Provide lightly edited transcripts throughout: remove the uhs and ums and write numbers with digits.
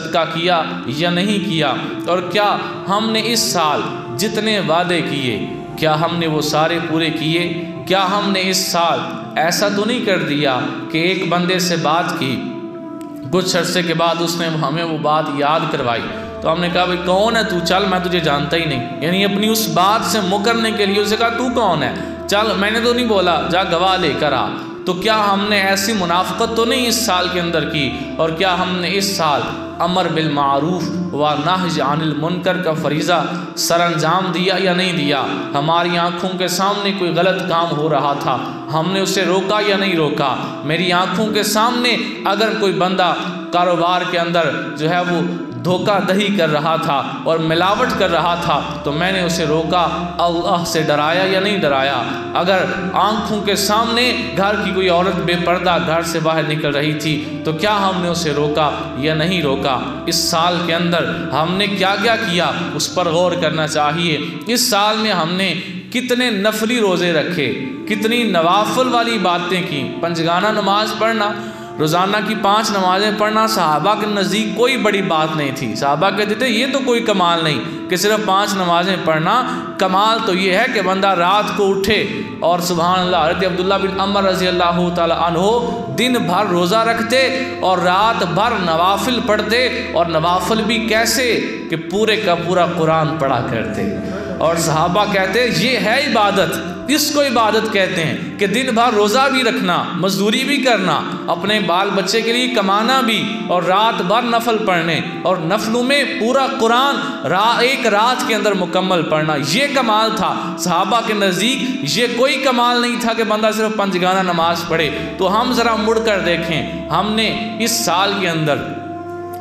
صدقہ کیا یا نہیں کیا، اور کیا ہم نے اس سال جتنے وعدے کیے کیا ہم نے وہ سارے پورے کیے؟ کیا ہم نے اس سال ایسا تو نہیں کر دیا کہ ایک بندے سے بات کی، کچھ عرصے کے بعد اس نے ہمیں وہ بات یاد کروائی تو ہم نے کہا بھئی کون ہے تو، چل میں تجھے جانتا ہی نہیں، یعنی اپنی اس بات سے مکرنے کے لیے اسے کہا تو کون ہے، چل میں نے تو نہیں بولا، جا گواہ لے کر آ۔ تو کیا ہم نے ایسی منافقت تو نہیں اس سال کے اندر کی؟ اور کیا ہم نے اس سال امر بالمعروف و نہی عن المنکر کا فریضہ سر انجام دیا یا نہیں دیا؟ ہماری آنکھوں کے سامنے کوئی غلط کام ہو رہا تھا، ہم نے اسے روکا یا نہیں روکا؟ میری آنکھوں کے سامنے اگر کوئی بندہ کاروبار کے اندر جو ہے وہ دھوکہ دہی کر رہا تھا اور ملاوٹ کر رہا تھا تو میں نے اسے روکا، اللہ سے ڈرایا یا نہیں ڈرایا؟ اگر آنکھوں کے سامنے گھر کی کوئی عورت بے پردہ گھر سے باہر نکل رہی تھی تو کیا ہم نے اسے روکا یا نہیں روکا؟ اس سال کے اندر ہم نے کیا کیا کیا اس پر غور کرنا چاہیے۔ اس سال میں ہم نے کتنے نفلی روزے رکھے، کتنی نوافل والی باتیں کی، پنجگانہ نماز پڑھنا، روزانہ کی 5 نمازیں پڑھنا صحابہ کے نزدیک کوئی بڑی بات نہیں تھی۔ صحابہ کہتے تھے یہ تو کوئی کمال نہیں کہ صرف 5 نمازیں پڑھنا، کمال تو یہ ہے کہ بندہ رات کو اٹھے اور سبحان اللہ، حضرت عبداللہ بن عمر رضی اللہ تعالی عنہ دن بھر روزہ رکھتے اور رات بھر نوافل پڑھتے، اور نوافل بھی کیسے کہ پورے کا پورا قرآن پڑھا کرتے، اور صحابہ کہتے یہ ہے عبادت، اس کو عبادت کہتے ہیں کہ دن بھر روزہ بھی رکھنا، مزدوری بھی کرنا، اپنے بال بچے کے لیے کمانا بھی، اور رات بھر نفل پڑھنے، اور نفلوں میں پورا قرآن ایک رات کے اندر مکمل پڑھنا، یہ کمال تھا۔ صحابہ کے نزدیک یہ کوئی کمال نہیں تھا کہ بندہ صرف پنجگانہ نماز پڑھے۔ تو ہم ذرا مڑ کر دیکھیں، ہم نے اس سال کے اندر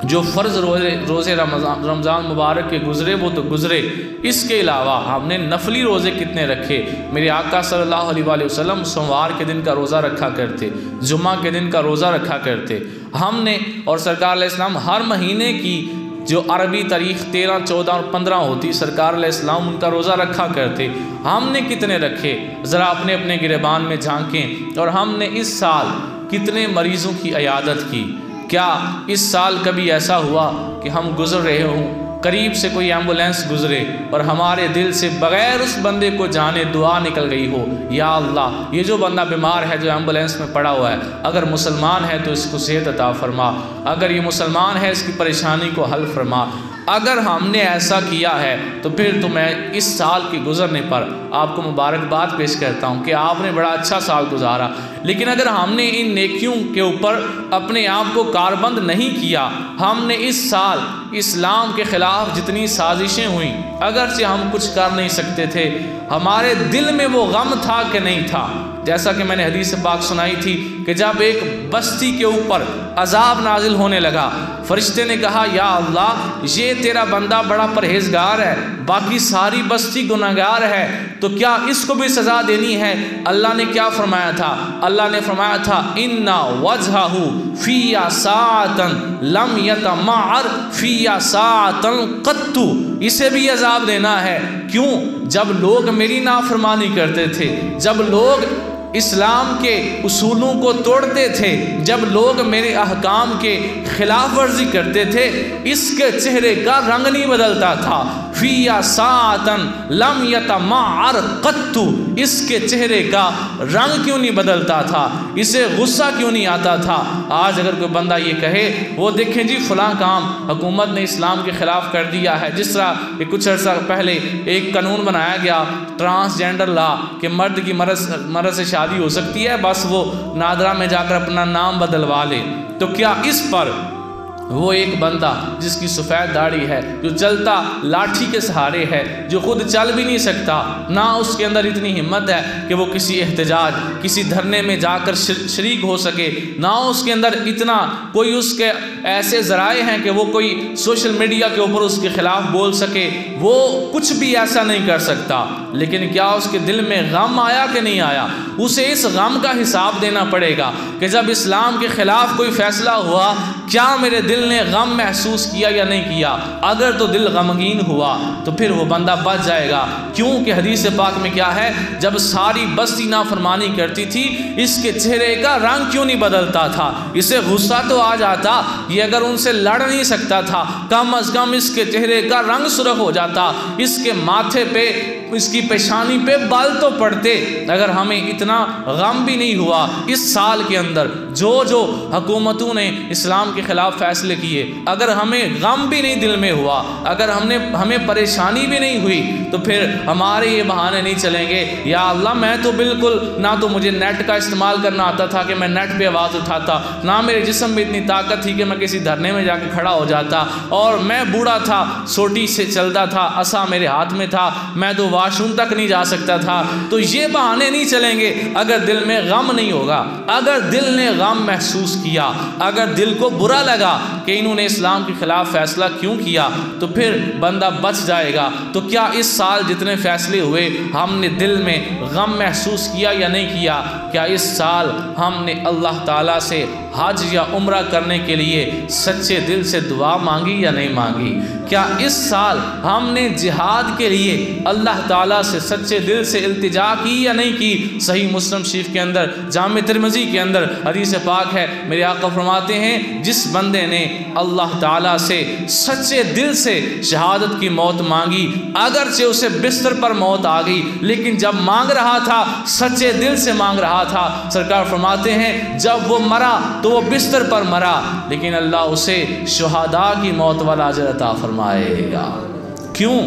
جو فرض روزے رمضان مبارک کے گزرے وہ تو گزرے، اس کے علاوہ ہم نے نفلی روزے کتنے رکھے؟ میرے آقا صلی اللہ علیہ وآلہ وسلم سوموار کے دن کا روزہ رکھا کرتے، جمعہ کے دن کا روزہ رکھا کرتے ہم نے، اور سرکار علیہ السلام ہر مہینے کی جو عربی تاریخ 13، 14 اور 15 ہوتی، سرکار علیہ السلام ان کا روزہ رکھا کرتے۔ ہم نے کتنے رکھے؟ ذرا اپنے اپنے گریبان میں جھانکیں، اور ہم نے اس سال کتنے مریضوں کی عیادت کی؟ کیا اس سال کبھی ایسا ہوا کہ ہم گزر رہے ہوں، قریب سے کوئی ایمبولینس گزرے اور ہمارے دل سے بغیر اس بندے کو جانے دعا نکل گئی ہو، یا اللہ یہ جو بندہ بیمار ہے جو ایمبولینس میں پڑا ہوا ہے، اگر مسلمان ہے تو اس کو صحت عطا فرما، اگر یہ مسلمان ہے اس کی پریشانی کو حل فرما؟ اگر ہم نے ایسا کیا ہے تو پھر تو میں اس سال کے گزرنے پر آپ کو مبارکباد پیش کرتا ہوں کہ آپ نے بڑا اچھا سال گزارا۔ لیکن اگر ہم نے ان نیکیوں کے اوپر اپنے آپ کو کاربند نہیں کیا، ہم نے اس سال اسلام کے خلاف جتنی سازشیں ہوئیں، اگرچہ ہم کچھ کر نہیں سکتے تھے، ہمارے دل میں وہ غم تھا کہ نہیں تھا؟ جیسا کہ میں نے حدیث پاک سنائی تھی کہ جب ایک بستی کے اوپر عذاب نازل ہونے لگا، فرشتے نے کہا یا اللہ یہ تیرا بندہ بڑا پرہیزگار ہے، باقی ساری بستی گناہگار ہے، تو کیا اس کو بھی سزا دینی ہے؟ اللہ نے کیا فرمایا تھا؟ اللہ نے فرمایا تھا اِنَّا وَجْهَهُ فِيَّ سَاعَةً لَمْ يَتَمَعَّرْ فِيَّ سَاعَةً قَطُّ، اسے بھی عذاب دینا ہے۔ کیوں؟ جب لوگ میری نافرمانی کرتے تھے، جب لوگ اسلام کے اصولوں کو توڑتے تھے، جب لوگ میرے احکام کے خلاف ورزی کرتے تھے، اس کے چہرے کا رنگ نہیں بدلتا تھا۔ فِيَّ سَاعَةً لَمْ يَتَمَعَّرْ قَطُّ، اس کے چہرے کا رنگ کیوں نہیں بدلتا تھا؟ اسے غصہ کیوں نہیں آتا تھا؟ آج اگر کوئی بندہ یہ کہے، وہ دیکھیں جی فلاں کام حکومت نے اسلام کے خلاف کر دیا ہے، جس طرح کہ کچھ عرصہ پہلے ایک قانون بنایا گیا ٹرانسجینڈر لا کہ مرد کی مرد سے شادی ہو سکتی ہے، بس وہ نادرا میں جا کر اپنا نام بدلوا لے، تو کیا اس پر وہ ایک بندہ جس کی سفید داڑھی ہے، جو چلتا لاٹھی کے سہارے ہے، جو خود چل بھی نہیں سکتا، نہ اس کے اندر اتنی ہمت ہے کہ وہ کسی احتجاج، کسی دھرنے میں جا کر شریک ہو سکے، نہ اس کے اندر اتنا کوئی اس کے ایسے ذرائع ہیں کہ وہ کوئی سوشل میڈیا کے اوپر اس کے خلاف بول سکے، وہ کچھ بھی ایسا نہیں کر سکتا، لیکن کیا اس کے دل میں غم آیا کہ نہیں آیا؟ اسے اس غم کا حساب دینا پڑے گا کہ جب اسلام کے خلاف کوئی فیصلہ ہوا کیا میرے دل نے غم محسوس کیا یا نہیں کیا؟ اگر تو دل غمگین ہوا تو پھر وہ بندہ بچ جائے گا، کیونکہ حدیث پاک میں کیا ہے، جب ساری بستی نافرمانی کرتی تھی اس کے چہرے کا رنگ کیوں نہیں بدلتا تھا؟ اسے غصہ تو آ جاتا، یہ اگر ان سے لڑ نہیں سکتا تھا، کم از کم اس کے چہرے کا رنگ سرخ ہو جاتا، اس کے ماتھے پہ، اس کی پیشانی پہ بال تو پڑتے۔ اگر ہمیں اتنا غم بھی نہیں ہوا اس سال کے اندر جو حکومتوں نے اسلام کے خلاف فیصلے کیے، اگر ہمیں غم بھی نہیں دل میں ہوا، اگر ہمیں پریشانی بھی نہیں ہوئی، تو پھر ہمارے یہ بہانے نہیں چلیں گے، یا اللہ میں تو بالکل نہ تو مجھے نیٹ کا استعمال کرنا آتا تھا کہ میں نیٹ پہ آواز اٹھاتا، نہ میرے جسم میں اتنی طاقت تھی کہ میں کسی دھرنے میں جا کے کھڑا ہو جاتا، اور میں بوڑھا تھا، سوٹی سے چلتا تھا، عصا میرے ہاتھ میں تھا، میں تو واش روم تک نہیں جا سکتا تھا۔ تو یہ بہانے نہیں چلیں گے اگر دل میں غم نہیں ہوگا۔ اگر دل نے غم محسوس کیا، اگر دل کو برا لگا کہ انہوں نے اسلام کے خلاف فیصلہ کیوں کیا، تو پھر بندہ بچ جائے گا۔ تو کیا اس سال جتنے فیصلے ہوئے ہم نے دل میں غم محسوس کیا یا نہیں کیا؟ کیا اس سال ہم نے اللہ تعالیٰ سے حج یا عمرہ کرنے کے لیے سچے دل سے دعا مانگی یا نہیں مانگی؟ کیا اس سال ہم نے جہاد کے لیے اللہ تعالیٰ سے سچے دل سے التجا کی یا نہیں کی؟ صحیح مسلم شریف کے اندر، جامع ترمذی کے اندر حدیث پاک ہے، میرے آقا فرماتے ہیں جس بندے نے اللہ تعالیٰ سے سچے دل سے شہادت کی موت مانگی، اگرچہ اسے بستر پر موت آ گئی، لیکن جب مانگ رہا تھا سچے دل سے مانگ رہا تھا، سرکار فرماتے ہیں جب وہ مرا تو وہ بستر پر مرا، لیکن اللہ اسے شہداء کی موت والا اجر عطا فرمائے گا۔ کیوں؟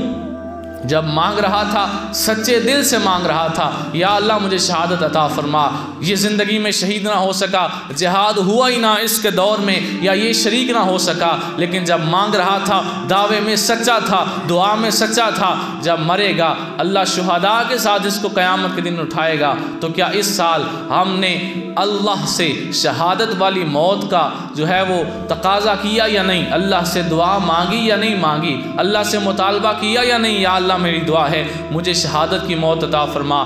جب مانگ رہا تھا سچے دل سے مانگ رہا تھا، یا اللہ مجھے شہادت عطا فرما، یہ زندگی میں شہید نہ ہو سکا، جہاد ہوا ہی نہ اس کے دور میں، یا یہ شریک نہ ہو سکا، لیکن جب مانگ رہا تھا دعوے میں سچا تھا، دعا میں سچا تھا، جب مرے گا اللہ شہداء کے ساتھ اس کو قیامت کے دن اٹھائے گا۔ تو کیا اس سال ہم نے اللہ سے شہادت والی موت کا جو ہے وہ تقاضا کیا یا نہیں؟ اللہ سے دعا مانگی یا نہیں مانگی؟ اللہ سے مطالبہ کیا یا نہیں، یا اللہ میری دعا ہے مجھے شہادت کی موت عطا فرما۔